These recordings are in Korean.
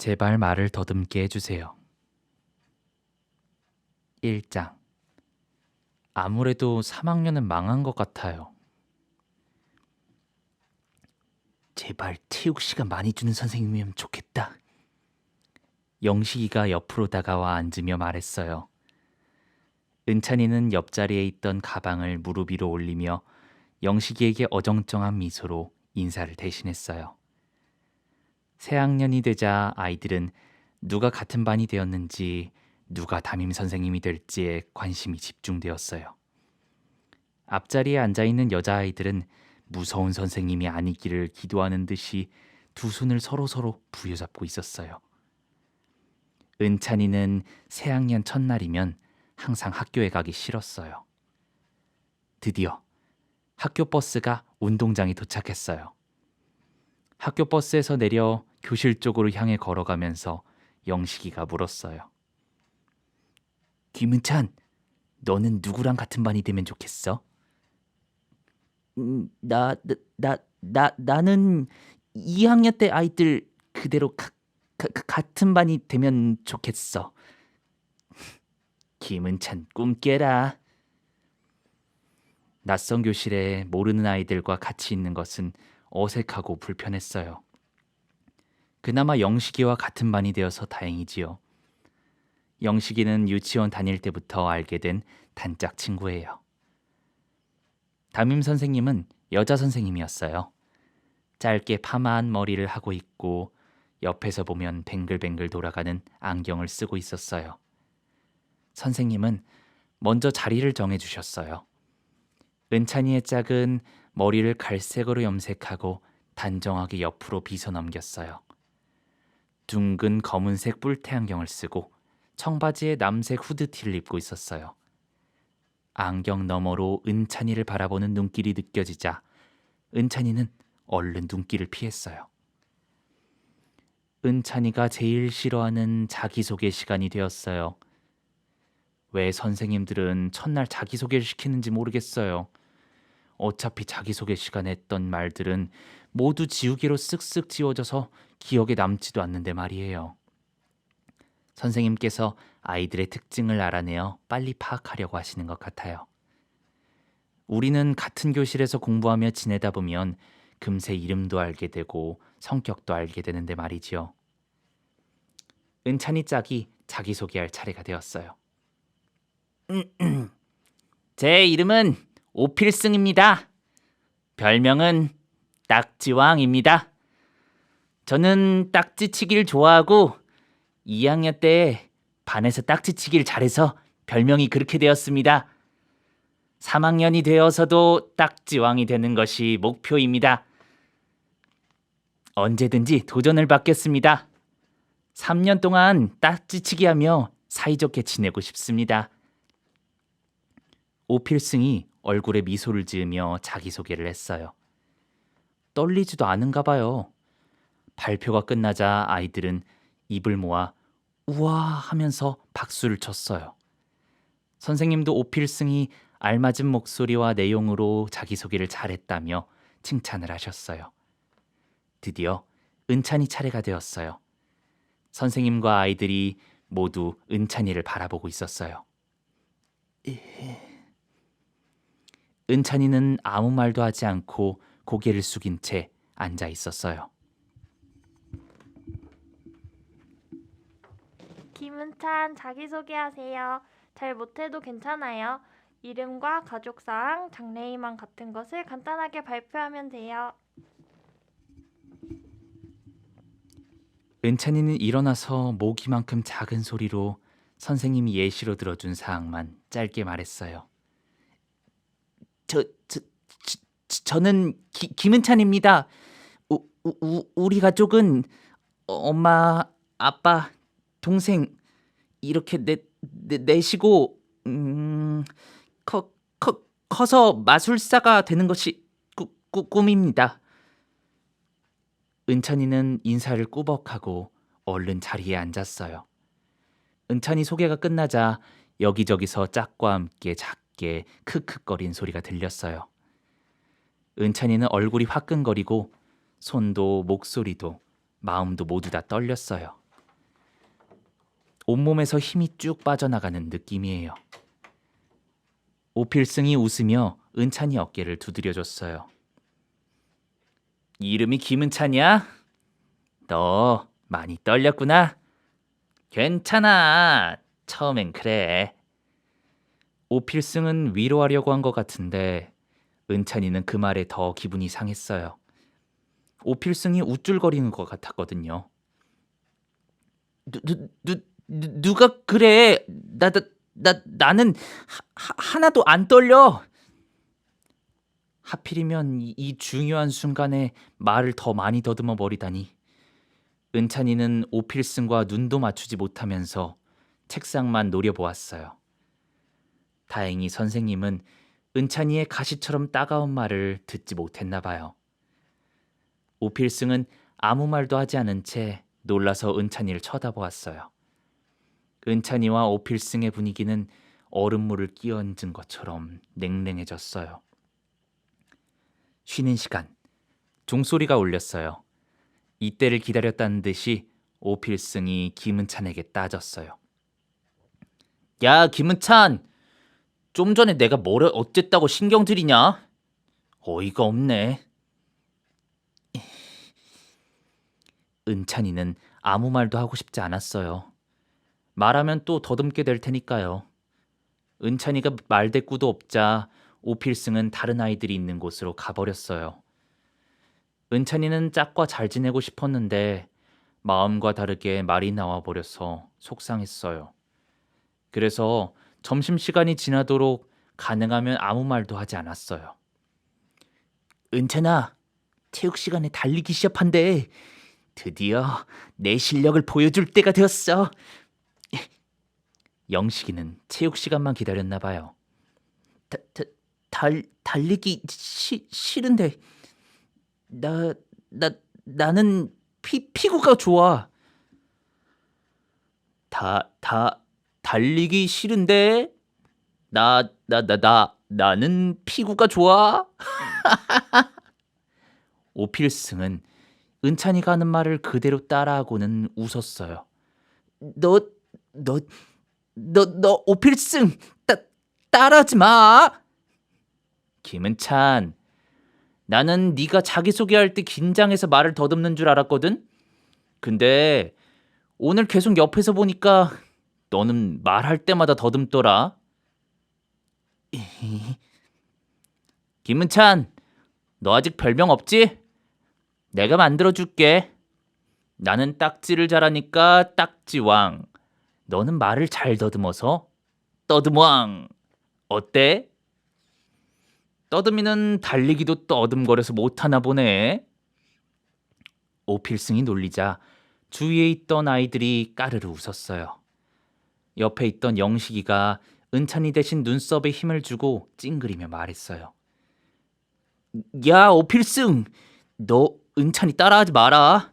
제발 말을 더듬게 해주세요. 1장. 아무래도 3학년은 망한 것 같아요. 제발 체육 시간 많이 주는 선생님이면 좋겠다. 영식이가 옆으로 다가와 앉으며 말했어요. 은찬이는 옆자리에 있던 가방을 무릎 위로 올리며 영식이에게 어정쩡한 미소로 인사를 대신했어요. 새 학년이 되자 아이들은 누가 같은 반이 되었는지, 누가 담임 선생님이 될지에 관심이 집중되었어요. 앞자리에 앉아있는 여자아이들은 무서운 선생님이 아니기를 기도하는 듯이 두 손을 서로 부여잡고 있었어요. 은찬이는 새 학년 첫날이면 항상 학교에 가기 싫었어요. 드디어 학교 버스가 운동장에 도착했어요. 학교 버스에서 내려 교실 쪽으로 향해 걸어가면서 영식이가 물었어요. 김은찬, 너는 누구랑 같은 반이 되면 좋겠어? 나는 2학년 때 아이들 그대로 같은 반이 되면 좋겠어. 김은찬, 꿈 깨라. 낯선 교실에 모르는 아이들과 같이 있는 것은 어색하고 불편했어요. 그나마 영식이와 같은 반이 되어서 다행이지요. 영식이는 유치원 다닐 때부터 알게 된 단짝 친구예요. 담임 선생님은 여자 선생님이었어요. 짧게 파마한 머리를 하고 있고 옆에서 보면 뱅글뱅글 돌아가는 안경을 쓰고 있었어요. 선생님은 먼저 자리를 정해주셨어요. 은찬이의 짝은 머리를 갈색으로 염색하고 단정하게 옆으로 빗어 넘겼어요. 둥근 검은색 뿔테 안경을 쓰고 청바지에 남색 후드티를 입고 있었어요. 안경 너머로 은찬이를 바라보는 눈길이 느껴지자 은찬이는 얼른 눈길을 피했어요. 은찬이가 제일 싫어하는 자기소개 시간이 되었어요. 왜 선생님들은 첫날 자기소개를 시키는지 모르겠어요. 어차피 자기소개 시간에 했던 말들은 모두 지우개로 쓱쓱 지워져서 기억에 남지도 않는데 말이에요. 선생님께서 아이들의 특징을 알아내어 빨리 파악하려고 하시는 것 같아요. 우리는 같은 교실에서 공부하며 지내다 보면 금세 이름도 알게 되고 성격도 알게 되는데 말이지요. 은찬이 짝이 자기소개할 차례가 되었어요. 제 이름은 오필승입니다. 별명은 딱지왕입니다. 저는 딱지치기를 좋아하고 2학년 때 반에서 딱지치기를 잘해서 별명이 그렇게 되었습니다. 3학년이 되어서도 딱지왕이 되는 것이 목표입니다. 언제든지 도전을 받겠습니다. 3년 동안 딱지치기 하며 사이좋게 지내고 싶습니다. 오필승이 얼굴에 미소를 지으며 자기소개를 했어요. 떨리지도 않은가 봐요. 발표가 끝나자 아이들은 입을 모아 우와 하면서 박수를 쳤어요. 선생님도 오필승이 알맞은 목소리와 내용으로 자기소개를 잘했다며 칭찬을 하셨어요. 드디어 은찬이 차례가 되었어요. 선생님과 아이들이 모두 은찬이를 바라보고 있었어요. 은찬이는 아무 말도 하지 않고 고개를 숙인 채 앉아 있었어요. 김은찬, 자기소개하세요. 잘 못해도 괜찮아요. 이름과 가족사항, 장래희망 같은 것을 간단하게 발표하면 돼요. 은찬이는 일어나서 모기만큼 작은 소리로 선생님이 예시로 들어준 사항만 짧게 말했어요. 저는 김은찬입니다. 우리 가족은 엄마, 아빠, 동생 이렇게 넷이고 커서 마술사가 되는 것이 꿈입니다. 은찬이는 인사를 꾸벅하고 얼른 자리에 앉았어요. 은찬이 소개가 끝나자 여기저기서 짝과 함께 작게 크크거린 소리가 들렸어요. 은찬이는 얼굴이 화끈거리고 손도 목소리도 마음도 모두 다 떨렸어요. 온몸에서 힘이 쭉 빠져나가는 느낌이에요. 오필승이 웃으며 은찬이 어깨를 두드려줬어요. 이름이 김은찬이야? 너 많이 떨렸구나. 괜찮아. 처음엔 그래. 오필승은 위로하려고 한 것 같은데 은찬이는 그 말에 더 기분이 상했어요. 오필승이 우쭐거리는 것 같았거든요. 누가 그래? 나는 하나도 안 떨려. 하필이면 이 중요한 순간에 말을 더 많이 더듬어 버리다니. 은찬이는 오필승과 눈도 맞추지 못하면서 책상만 노려보았어요. 다행히 선생님은 은찬이의 가시처럼 따가운 말을 듣지 못했나 봐요. 오필승은 아무 말도 하지 않은 채 놀라서 은찬이를 쳐다보았어요. 은찬이와 오필승의 분위기는 얼음물을 끼얹은 것처럼 냉랭해졌어요. 쉬는 시간, 종소리가 울렸어요. 이때를 기다렸다는 듯이 오필승이 김은찬에게 따졌어요. 야, 김은찬! 좀 전에 내가 뭘 어쨌다고 신경 들이냐? 어이가 없네. 은찬이는 아무 말도 하고 싶지 않았어요. 말하면 또 더듬게 될 테니까요. 은찬이가 말대꾸도 없자 오필승은 다른 아이들이 있는 곳으로 가버렸어요. 은찬이는 짝과 잘 지내고 싶었는데 마음과 다르게 말이 나와버려서 속상했어요. 그래서 점심시간이 지나도록 가능하면 아무 말도 하지 않았어요. 은찬아, 체육 시간에 달리기 시합한대. 드디어 내 실력을 보여줄 때가 되었어. 영식이는 체육 시간만 기다렸나 봐요. 달리기 싫은데 나는 피구가 좋아. 달리기 싫은데 나는 피구가 좋아. 오필승은 은찬이가 하는 말을 그대로 따라하고는 웃었어요. 너 오필승 따라하지 마. 김은찬, 나는 네가 자기소개할 때 긴장해서 말을 더듬는 줄 알았거든. 근데 오늘 계속 옆에서 보니까 너는 말할 때마다 더듬더라. 김은찬, 너 아직 별명 없지? 내가 만들어줄게. 나는 딱지를 잘하니까 딱지왕. 너는 말을 잘 더듬어서 떠듬왕. 어때? 떠듬이는 달리기도 떠듬거려서 못하나 보네. 오필승이 놀리자 주위에 있던 아이들이 까르르 웃었어요. 옆에 있던 영식이가 은찬이 대신 눈썹에 힘을 주고 찡그리며 말했어요. 야, 오필승, 너 은찬이 따라하지 마라.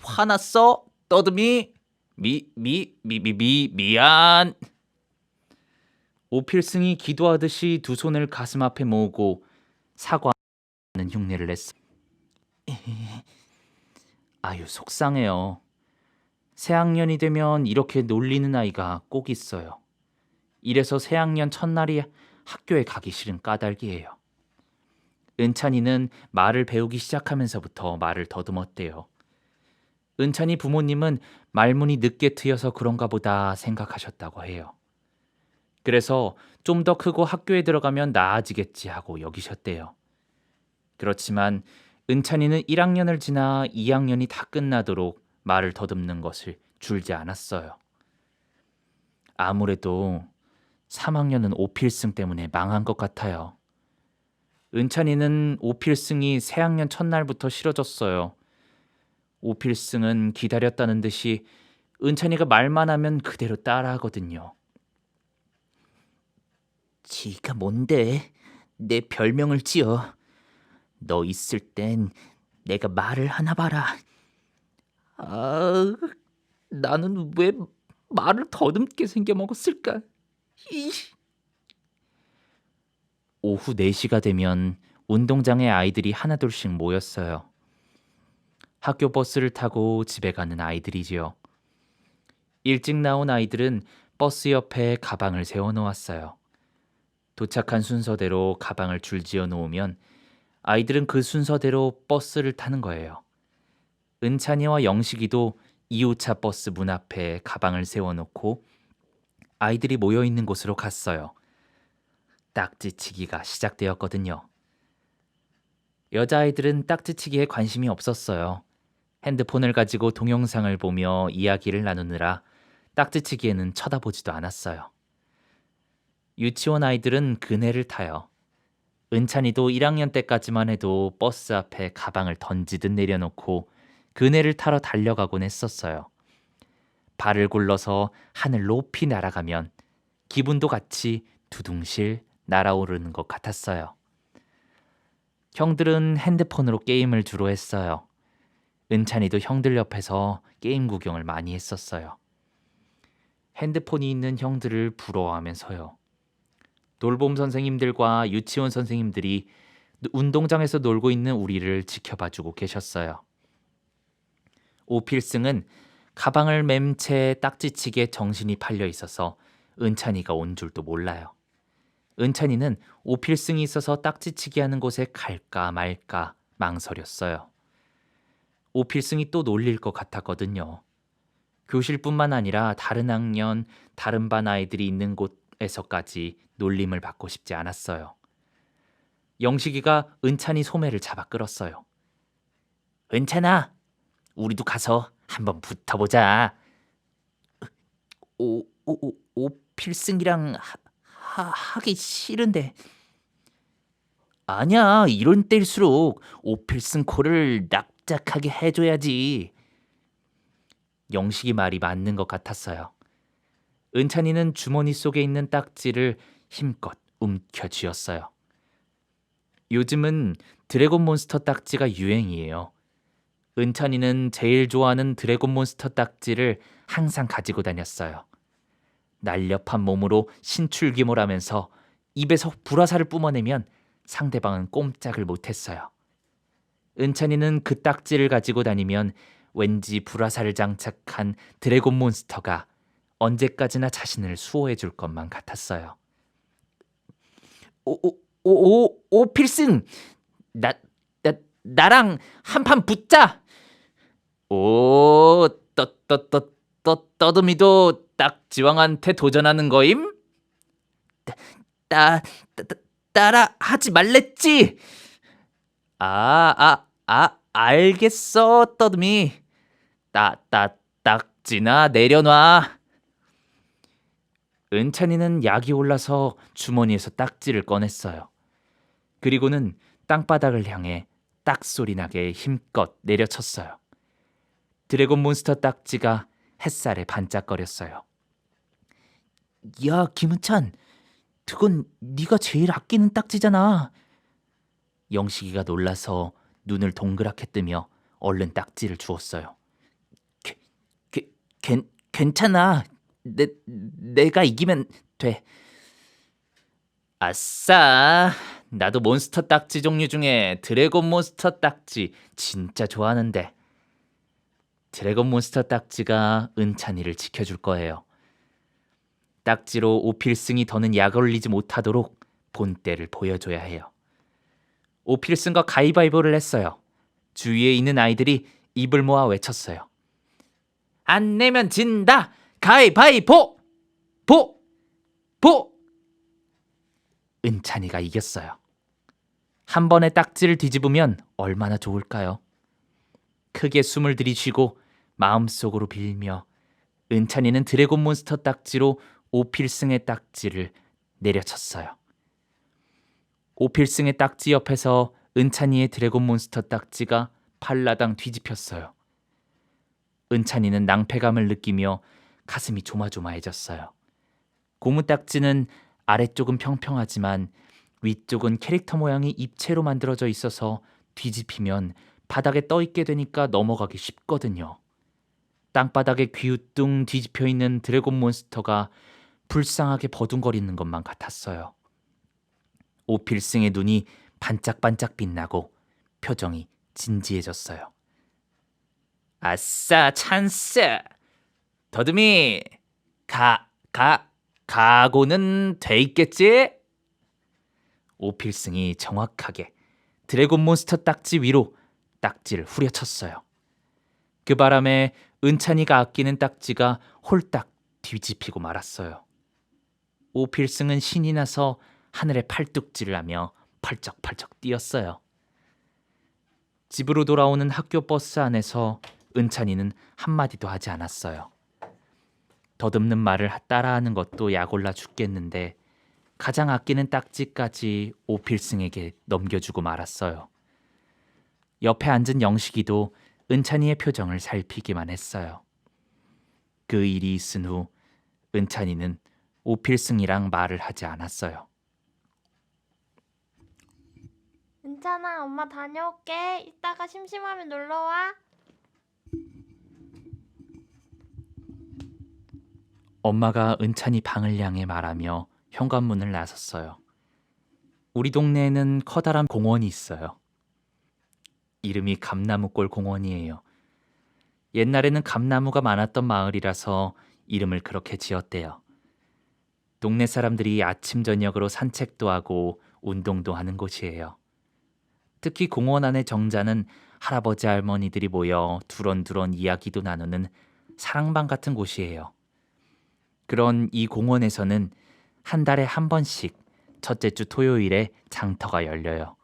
화났어? 떠듬이? 미안. 오필승이 기도하듯이 두 손을 가슴 앞에 모으고 사과하는 흉내를 냈어요. 아유, 속상해요. 새학년이 되면 이렇게 놀리는 아이가 꼭 있어요. 이래서 새학년 첫날이 학교에 가기 싫은 까닭이에요. 은찬이는 말을 배우기 시작하면서부터 말을 더듬었대요. 은찬이 부모님은 말문이 늦게 트여서 그런가 보다 생각하셨다고 해요. 그래서 좀 더 크고 학교에 들어가면 나아지겠지 하고 여기셨대요. 그렇지만 은찬이는 1학년을 지나 2학년이 다 끝나도록 말을 더듬는 것을 줄지 않았어요. 아무래도 3학년은 오필승 때문에 망한 것 같아요. 은찬이는 오필승이 새학년 첫날부터 싫어졌어요. 오필승은 기다렸다는 듯이 은찬이가 말만 하면 그대로 따라하거든요. 지가 뭔데 내 별명을 지어. 너 있을 땐 내가 말을 하나 봐라. 아, 나는 왜 말을 더듬게 생겨먹었을까? 오후 4시가 되면 운동장에 아이들이 하나둘씩 모였어요. 학교 버스를 타고 집에 가는 아이들이지요. 일찍 나온 아이들은 버스 옆에 가방을 세워놓았어요. 도착한 순서대로 가방을 줄지어 놓으면 아이들은 그 순서대로 버스를 타는 거예요. 은찬이와 영식이도 2호차 버스 문 앞에 가방을 세워놓고 아이들이 모여있는 곳으로 갔어요. 딱지치기가 시작되었거든요. 여자아이들은 딱지치기에 관심이 없었어요. 핸드폰을 가지고 동영상을 보며 이야기를 나누느라 딱지치기에는 쳐다보지도 않았어요. 유치원 아이들은 그네를 타요. 은찬이도 1학년 때까지만 해도 버스 앞에 가방을 던지듯 내려놓고 그네를 타러 달려가곤 했었어요. 발을 굴러서 하늘 높이 날아가면 기분도 같이 두둥실 날아오르는 것 같았어요. 형들은 핸드폰으로 게임을 주로 했어요. 은찬이도 형들 옆에서 게임 구경을 많이 했었어요. 핸드폰이 있는 형들을 부러워하면서요. 돌봄 선생님들과 유치원 선생님들이 운동장에서 놀고 있는 우리를 지켜봐주고 계셨어요. 오필승은 가방을 맨 채 딱지치기에 정신이 팔려 있어서 은찬이가 온 줄도 몰라요. 은찬이는 오필승이 있어서 딱지치기 하는 곳에 갈까 말까 망설였어요. 오필승이 또 놀릴 것 같았거든요. 교실뿐만 아니라 다른 학년, 다른 반 아이들이 있는 곳에서까지 놀림을 받고 싶지 않았어요. 영식이가 은찬이 소매를 잡아 끌었어요. 은찬아, 우리도 가서 한번 붙어보자. 오필승이랑 하기 싫은데. 아니야, 이런 때일수록 오필승 코를 납작하게 해줘야지. 영식이 말이 맞는 것 같았어요. 은찬이는 주머니 속에 있는 딱지를 힘껏 움켜쥐었어요. 요즘은 드래곤 몬스터 딱지가 유행이에요. 은찬이는 제일 좋아하는 드래곤 몬스터 딱지를 항상 가지고 다녔어요. 날렵한 몸으로 신출귀몰하면서 입에서 불화살을 뿜어내면 상대방은 꼼짝을 못했어요. 은찬이는 그 딱지를 가지고 다니면 왠지 불화살을 장착한 드래곤 몬스터가 언제까지나 자신을 수호해 줄 것만 같았어요. 필승! 나랑 한판 붙자! 떠듬이도 딱지왕한테 도전하는 거임? 따라 하지 말랬지? 알겠어, 떠듬이. 딱지나 내려놔. 은찬이는 약이 올라서 주머니에서 딱지를 꺼냈어요. 그리고는 땅바닥을 향해 딱소리 나게 힘껏 내려쳤어요. 드래곤 몬스터 딱지가 햇살에 반짝거렸어요. 야, 김은찬, 그건 네가 제일 아끼는 딱지잖아. 영식이가 놀라서 눈을 동그랗게 뜨며 얼른 딱지를 주었어요. 괜찮아. 내가 이기면 돼. 아싸, 나도 몬스터 딱지 종류 중에 드래곤 몬스터 딱지 진짜 좋아하는데. 드래곤 몬스터 딱지가 은찬이를 지켜줄 거예요. 딱지로 오필승이 더는 약 올리지 못하도록 본때를 보여줘야 해요. 오필승과 가위바위보를 했어요. 주위에 있는 아이들이 입을 모아 외쳤어요. 안 내면 진다! 가위바위보! 보! 은찬이가 이겼어요. 한 번에 딱지를 뒤집으면 얼마나 좋을까요? 크게 숨을 들이쉬고 마음속으로 빌며 은찬이는 드래곤 몬스터 딱지로 오필승의 딱지를 내려쳤어요. 오필승의 딱지 옆에서 은찬이의 드래곤 몬스터 딱지가 팔라당 뒤집혔어요. 은찬이는 낭패감을 느끼며 가슴이 조마조마해졌어요. 고무 딱지는 아래쪽은 평평하지만 위쪽은 캐릭터 모양이 입체로 만들어져 있어서 뒤집히면 바닥에 떠있게 되니까 넘어가기 쉽거든요. 땅바닥에 귀우뚱 뒤집혀 있는 드래곤 몬스터가 불쌍하게 버둥거리는 것만 같았어요. 오필승의 눈이 반짝반짝 빛나고 표정이 진지해졌어요. 아싸, 찬스! 더듬이, 가고는 돼 있겠지? 오필승이 정확하게 드래곤 몬스터 딱지 위로 딱지를 후려쳤어요. 그 바람에 은찬이가 아끼는 딱지가 홀딱 뒤집히고 말았어요. 오필승은 신이 나서 하늘에 팔뚝질을 하며 펄쩍펄쩍 뛰었어요. 집으로 돌아오는 학교 버스 안에서 은찬이는 한마디도 하지 않았어요. 더듬는 말을 따라하는 것도 약올라 죽겠는데 가장 아끼는 딱지까지 오필승에게 넘겨주고 말았어요. 옆에 앉은 영식이도 은찬이의 표정을 살피기만 했어요. 그 일이 있은 후 은찬이는 오필승이랑 말을 하지 않았어요. 은찬아, 엄마 다녀올게. 이따가 심심하면 놀러와. 엄마가 은찬이 방을 향해 말하며 현관문을 나섰어요. 우리 동네에는 커다란 공원이 있어요. 이름이 감나무골 공원이에요. 옛날에는 감나무가 많았던 마을이라서 이름을 그렇게 지었대요. 동네 사람들이 아침 저녁으로 산책도 하고 운동도 하는 곳이에요. 특히 공원 안의 정자는 할아버지 할머니들이 모여 두런두런 이야기도 나누는 사랑방 같은 곳이에요. 그런 이 공원에서는 한 달에 한 번씩 첫째 주 토요일에 장터가 열려요.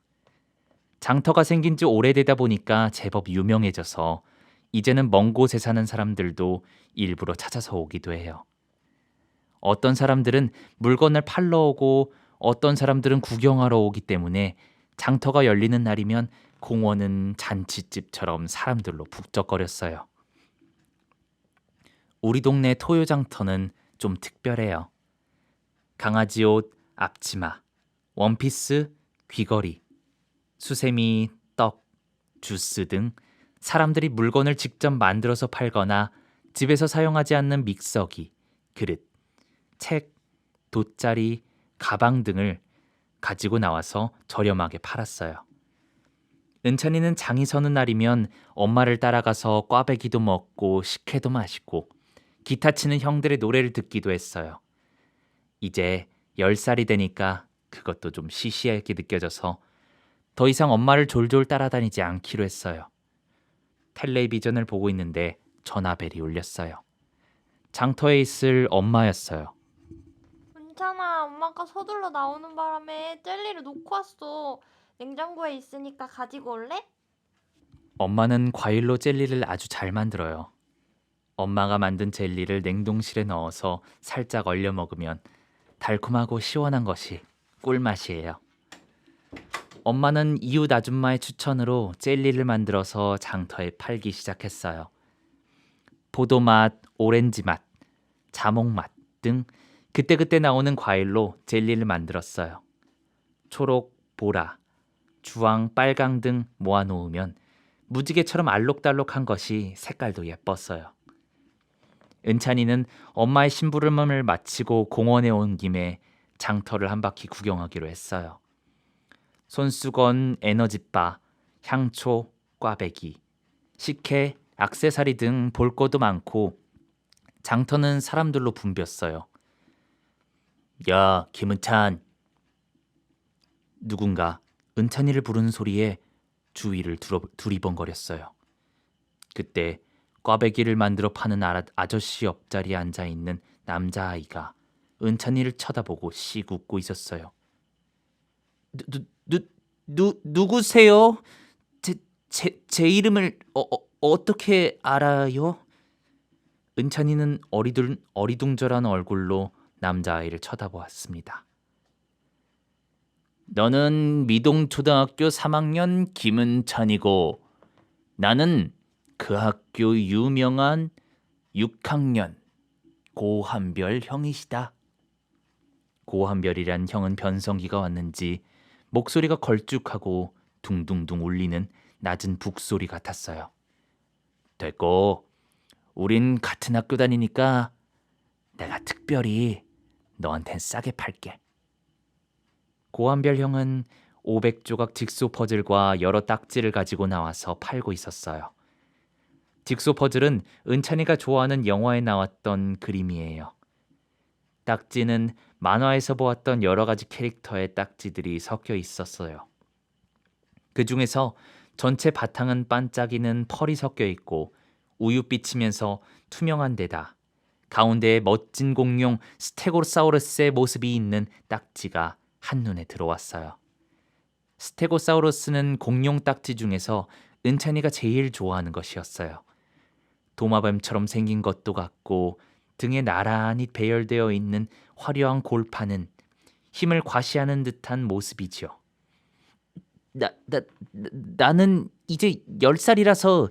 장터가 생긴 지 오래되다 보니까 제법 유명해져서 이제는 먼 곳에 사는 사람들도 일부러 찾아서 오기도 해요. 어떤 사람들은 물건을 팔러 오고 어떤 사람들은 구경하러 오기 때문에 장터가 열리는 날이면 공원은 잔치집처럼 사람들로 북적거렸어요. 우리 동네 토요장터는 좀 특별해요. 강아지 옷, 앞치마, 원피스, 귀걸이, 수세미, 떡, 주스 등 사람들이 물건을 직접 만들어서 팔거나 집에서 사용하지 않는 믹서기, 그릇, 책, 돗자리, 가방 등을 가지고 나와서 저렴하게 팔았어요. 은찬이는 장이 서는 날이면 엄마를 따라가서 꽈배기도 먹고 식혜도 마시고 기타 치는 형들의 노래를 듣기도 했어요. 이제 10살이 되니까 그것도 좀 시시하게 느껴져서 더 이상 엄마를 졸졸 따라다니지 않기로 했어요. 텔레비전을 보고 있는데 전화벨이 울렸어요. 장터에 있을 엄마였어요. 은찬아, 엄마가 서둘러 나오는 바람에 젤리를 놓고 왔어. 냉장고에 있으니까 가지고 올래? 엄마는 과일로 젤리를 아주 잘 만들어요. 엄마가 만든 젤리를 냉동실에 넣어서 살짝 얼려 먹으면 달콤하고 시원한 것이 꿀맛이에요. 엄마는 이웃 아줌마의 추천으로 젤리를 만들어서 장터에 팔기 시작했어요. 포도맛, 오렌지맛, 자몽맛 등 그때그때 나오는 과일로 젤리를 만들었어요. 초록, 보라, 주황, 빨강 등 모아놓으면 무지개처럼 알록달록한 것이 색깔도 예뻤어요. 은찬이는 엄마의 심부름을 마치고 공원에 온 김에 장터를 한 바퀴 구경하기로 했어요. 손수건, 에너지바, 향초, 꽈배기, 식혜, 액세서리 등 볼 것도 많고 장터는 사람들로 붐볐어요. 야, 김은찬. 누군가 은찬이를 부르는 소리에 주위를 두리번거렸어요. 그때 꽈배기를 만들어 파는 아저씨 옆자리에 앉아있는 남자아이가 은찬이를 쳐다보고 씩 웃고 있었어요. 누구세요? 제 이름을 어떻게 알아요? 은찬이는 어리둥절한 얼굴로 남자아이를 쳐다보았습니다. 너는 미동초등학교 3학년 김은찬이고 나는 그 학교 유명한 6학년 고한별 형이시다. 고한별이란 형은 변성기가 왔는지 목소리가 걸쭉하고 둥둥둥 울리는 낮은 북소리 같았어요. 됐고, 우린 같은 학교 다니니까 내가 특별히 너한텐 싸게 팔게. 고한별 형은 500조각 직소 퍼즐과 여러 딱지를 가지고 나와서 팔고 있었어요. 직소 퍼즐은 은찬이가 좋아하는 영화에 나왔던 그림이에요. 딱지는 만화에서 보았던 여러 가지 캐릭터의 딱지들이 섞여 있었어요. 그 중에서 전체 바탕은 반짝이는 펄이 섞여 있고 우윳빛이면서 투명한 데다 가운데에 멋진 공룡 스테고사우루스의 모습이 있는 딱지가 한눈에 들어왔어요. 스테고사우루스는 공룡 딱지 중에서 은찬이가 제일 좋아하는 것이었어요. 도마뱀처럼 생긴 것도 같고 등에 나란히 배열되어 있는 화려한 골판은 힘을 과시하는 듯한 모습이지요. 나는 이제 10살이라서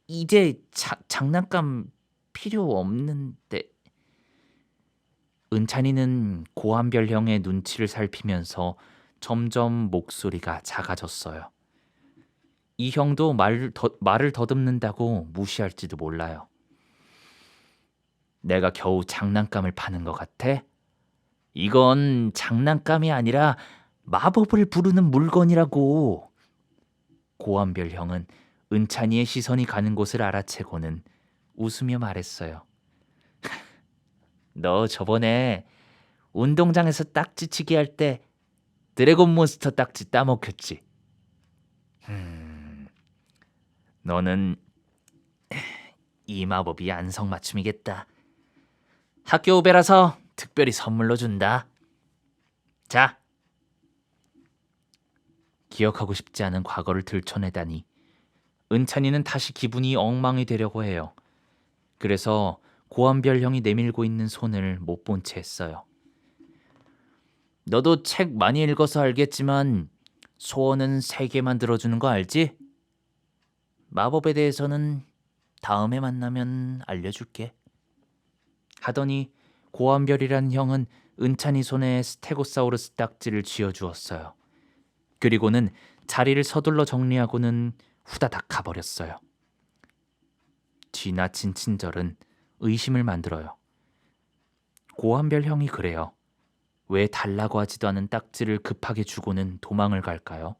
이제 장난감 필요 없는데. 은찬이는 고한별형의 눈치를 살피면서 점점 목소리가 작아졌어요. 이 형도 말을 더듬는다고 무시할지도 몰라요. 내가 겨우 장난감을 파는 것 같아? 이건 장난감이 아니라 마법을 부르는 물건이라고. 고한별 형은 은찬이의 시선이 가는 곳을 알아채고는 웃으며 말했어요. 너 저번에 운동장에서 딱지치기 할 때 드래곤 몬스터 딱지 따먹혔지? 너는 이 마법이 안성맞춤이겠다. 학교 후배라서 특별히 선물로 준다. 자. 기억하고 싶지 않은 과거를 들춰내다니 은찬이는 다시 기분이 엉망이 되려고 해요. 그래서 고한별 형이 내밀고 있는 손을 못 본 채 했어요. 너도 책 많이 읽어서 알겠지만 소원은 3개만 들어주는 거 알지? 마법에 대해서는 다음에 만나면 알려줄게. 하더니 고한별이란 형은 은찬이 손에 스테고사우루스 딱지를 쥐어주었어요. 그리고는 자리를 서둘러 정리하고는 후다닥 가버렸어요. 지나친 친절은 의심을 만들어요. 고한별 형이 그래요. 왜 달라고 하지도 않은 딱지를 급하게 주고는 도망을 갈까요?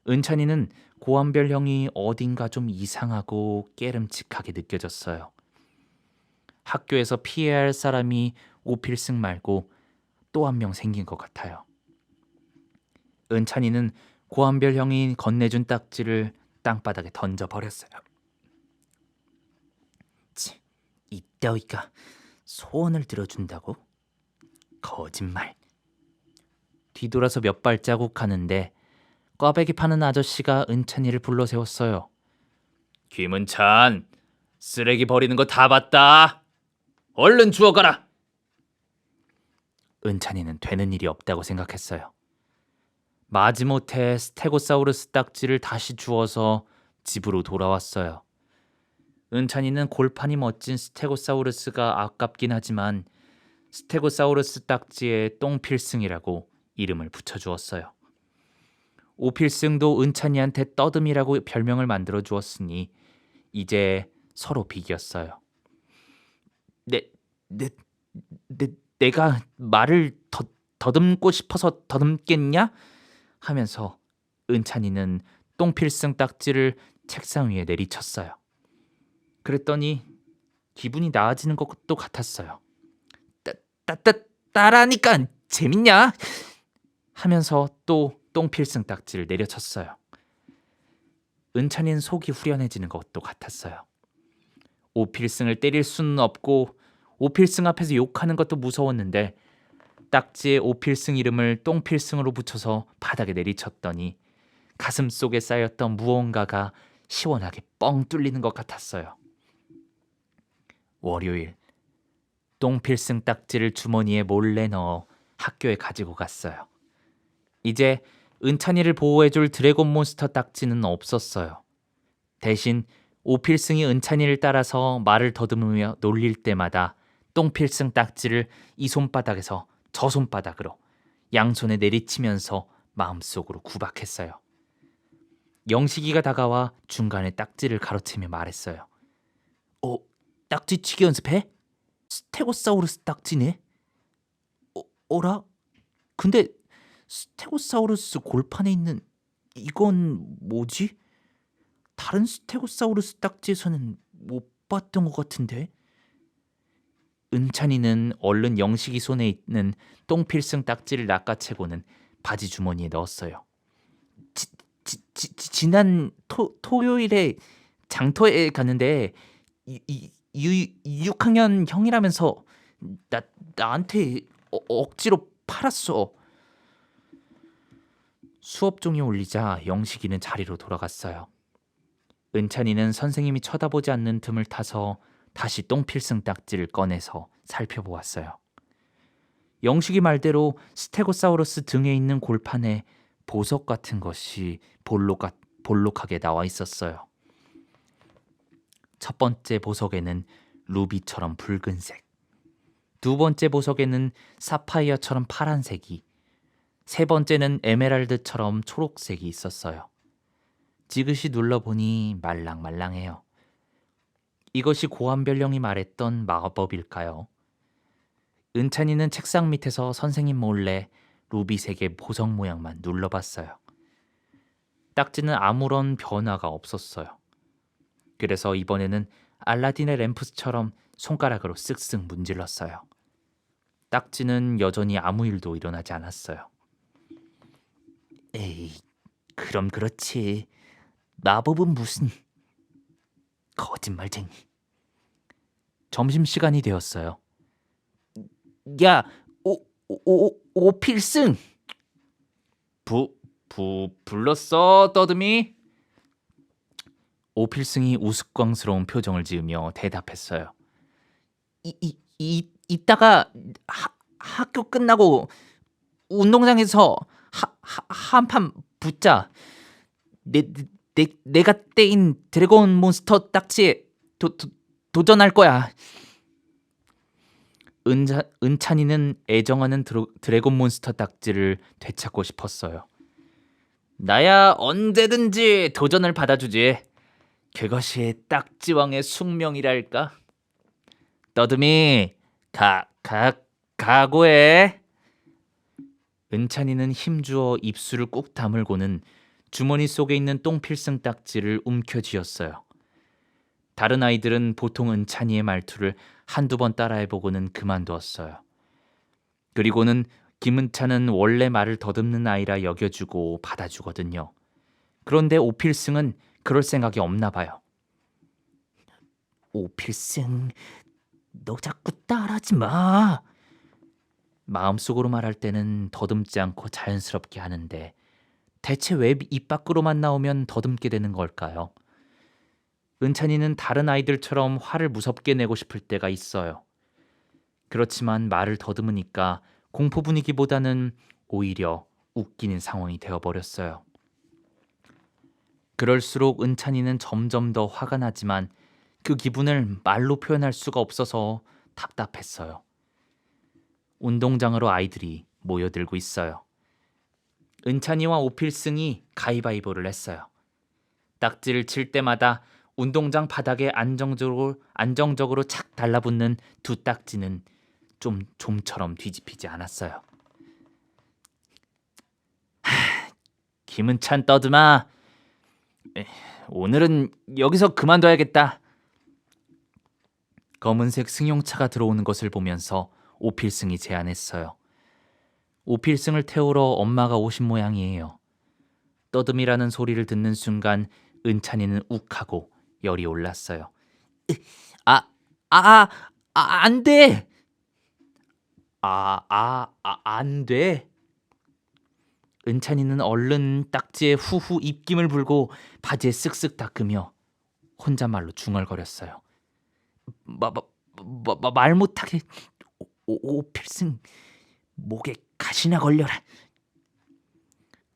은찬이는 고한별 형이 어딘가 좀 이상하고 깨름칙하게 느껴졌어요. 학교에서 피해야 할 사람이 오필승 말고 또 한 명 생긴 것 같아요. 은찬이는 고한별 형이 건네준 딱지를 땅바닥에 던져버렸어요. 이 따위가 소원을 들어준다고? 거짓말. 뒤돌아서 몇 발자국 가는데 꽈배기 파는 아저씨가 은찬이를 불러 세웠어요. 김은찬, 쓰레기 버리는 거 다 봤다. 얼른 주워가라. 은찬이는 되는 일이 없다고 생각했어요. 마지못해 스테고사우루스 딱지를 다시 주워서 집으로 돌아왔어요. 은찬이는 골판이 멋진 스테고사우루스가 아깝긴 하지만 스테고사우루스 딱지에 똥필승이라고 이름을 붙여주었어요. 오필승도 은찬이한테 떠듬이라고 별명을 만들어 주었으니 이제 서로 비겼어요. 내가 말을 더듬고 싶어서 더듬겠냐? 하면서 은찬이는 똥필승 딱지를 책상 위에 내리쳤어요. 그랬더니 기분이 나아지는 것도 같았어요. 따라니까 재밌냐? 하면서 또 똥필승 딱지를 내려쳤어요. 은찬이는 속이 후련해지는 것도 같았어요. 오필승을 때릴 수는 없고 오필승 앞에서 욕하는 것도 무서웠는데 딱지에 오필승 이름을 똥필승으로 붙여서 바닥에 내리쳤더니 가슴 속에 쌓였던 무언가가 시원하게 뻥 뚫리는 것 같았어요. 월요일, 똥필승 딱지를 주머니에 몰래 넣어 학교에 가지고 갔어요. 이제 은찬이를 보호해줄 드래곤 몬스터 딱지는 없었어요. 대신 오필승이 은찬이를 따라서 말을 더듬으며 놀릴 때마다 똥필승 딱지를 이 손바닥에서 저 손바닥으로 양손에 내리치면서 마음속으로 구박했어요. 영식이가 다가와 중간에 딱지를 가로채며 말했어요. 딱지치기 연습해? 스테고사우루스 딱지네? 어라? 근데 스테고사우루스 골판에 있는 이건 뭐지? 다른 스테고사우루스 딱지에서는 못 봤던 것 같은데? 은찬이는 얼른 영식이 손에 있는 똥필승 딱지를 낚아채고는 바지 주머니에 넣었어요. 지난 토요일에 장터에 갔는데 6학년 형이라면서 나한테 억지로 팔았어. 수업 종이 울리자 영식이는 자리로 돌아갔어요. 은찬이는 선생님이 쳐다보지 않는 틈을 타서 다시 똥필승 딱지를 꺼내서 살펴보았어요. 영식이 말대로 스테고사우루스 등에 있는 골판에 보석 같은 것이 볼록하게 나와 있었어요. 첫 번째 보석에는 루비처럼 붉은색, 두 번째 보석에는 사파이어처럼 파란색이, 세 번째는 에메랄드처럼 초록색이 있었어요. 지그시 눌러보니 말랑말랑해요. 이것이 고한별령이 말했던 마법일까요? 은찬이는 책상 밑에서 선생님 몰래 루비색의 보석 모양만 눌러봤어요. 딱지는 아무런 변화가 없었어요. 그래서 이번에는 알라딘의 램프처럼 손가락으로 쓱쓱 문질렀어요. 딱지는 여전히 아무 일도 일어나지 않았어요. 에이, 그럼 그렇지. 마법은 무슨... 거짓말쟁이. 점심시간이 되었어요. 야, 오필승! 불렀어, 떠듬이? 오필승이 우스꽝스러운 표정을 지으며 대답했어요. 이따가 학교 끝나고 운동장에서 한판 붙자. 내가 떼인 드래곤 몬스터 딱지에 도전할 거야. 은찬이는 애정하는 드래곤 몬스터 딱지를 되찾고 싶었어요. 나야 언제든지 도전을 받아주지. 그것이 딱지왕의 숙명이랄까. 떠듬이 각오해. 은찬이는 힘주어 입술을 꾹 다물고는 주머니 속에 있는 똥필승 딱지를 움켜쥐었어요. 다른 아이들은 보통 은찬이의 말투를 한두 번 따라해보고는 그만두었어요. 그리고는 김은찬은 원래 말을 더듬는 아이라 여겨주고 받아주거든요. 그런데 오필승은 그럴 생각이 없나 봐요. 오필승, 너 자꾸 따라하지 마. 마음속으로 말할 때는 더듬지 않고 자연스럽게 하는데 대체 왜 입 밖으로만 나오면 더듬게 되는 걸까요? 은찬이는 다른 아이들처럼 화를 무섭게 내고 싶을 때가 있어요. 그렇지만 말을 더듬으니까 공포 분위기보다는 오히려 웃기는 상황이 되어버렸어요. 그럴수록 은찬이는 점점 더 화가 나지만 그 기분을 말로 표현할 수가 없어서 답답했어요. 운동장으로 아이들이 모여들고 있어요. 은찬이와 오필승이 가위바위보를 했어요. 딱지를 칠 때마다 운동장 바닥에 안정적으로 착 달라붙는 두 딱지는 좀처럼 뒤집히지 않았어요. 김은찬 떠드마, 오늘은 여기서 그만둬야겠다. 검은색 승용차가 들어오는 것을 보면서 오필승이 제안했어요. 오필승을 태우러 엄마가 오신 모양이에요. 떠듬이라는 소리를 듣는 순간 은찬이는 욱하고 열이 올랐어요. 안 돼! 안 돼? 은찬이는 얼른 딱지에 후후 입김을 불고 바지에 쓱쓱 닦으며 혼잣말로 중얼거렸어요. 말 못하게 오필승 목에 가시나 걸려라.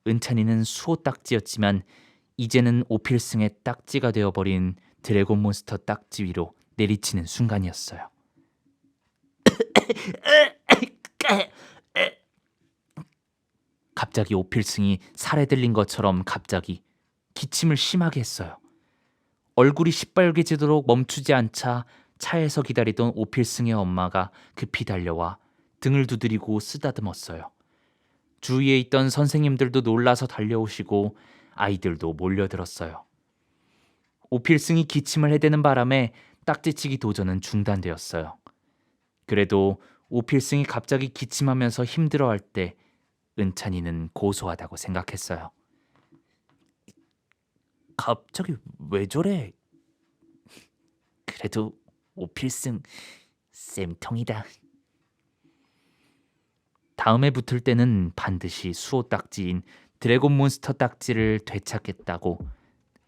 은찬이는 수호 딱지였지만 이제는 오필승의 딱지가 되어버린 드래곤 몬스터 딱지 위로 내리치는 순간이었어요. 갑자기 오필승이 살에 들린 것처럼 갑자기 기침을 심하게 했어요. 얼굴이 시뻘개지도록 멈추지 않자 차에서 기다리던 오필승의 엄마가 급히 달려와 등을 두드리고 쓰다듬었어요. 주위에 있던 선생님들도 놀라서 달려오시고 아이들도 몰려들었어요. 오필승이 기침을 해대는 바람에 딱지치기 도전은 중단되었어요. 그래도 오필승이 갑자기 기침하면서 힘들어할 때 은찬이는 고소하다고 생각했어요. 갑자기 왜 저래? 그래도 오필승 쌤통이다. 다음에 붙을 때는 반드시 수호 딱지인 드래곤 몬스터 딱지를 되찾겠다고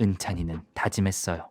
은찬이는 다짐했어요.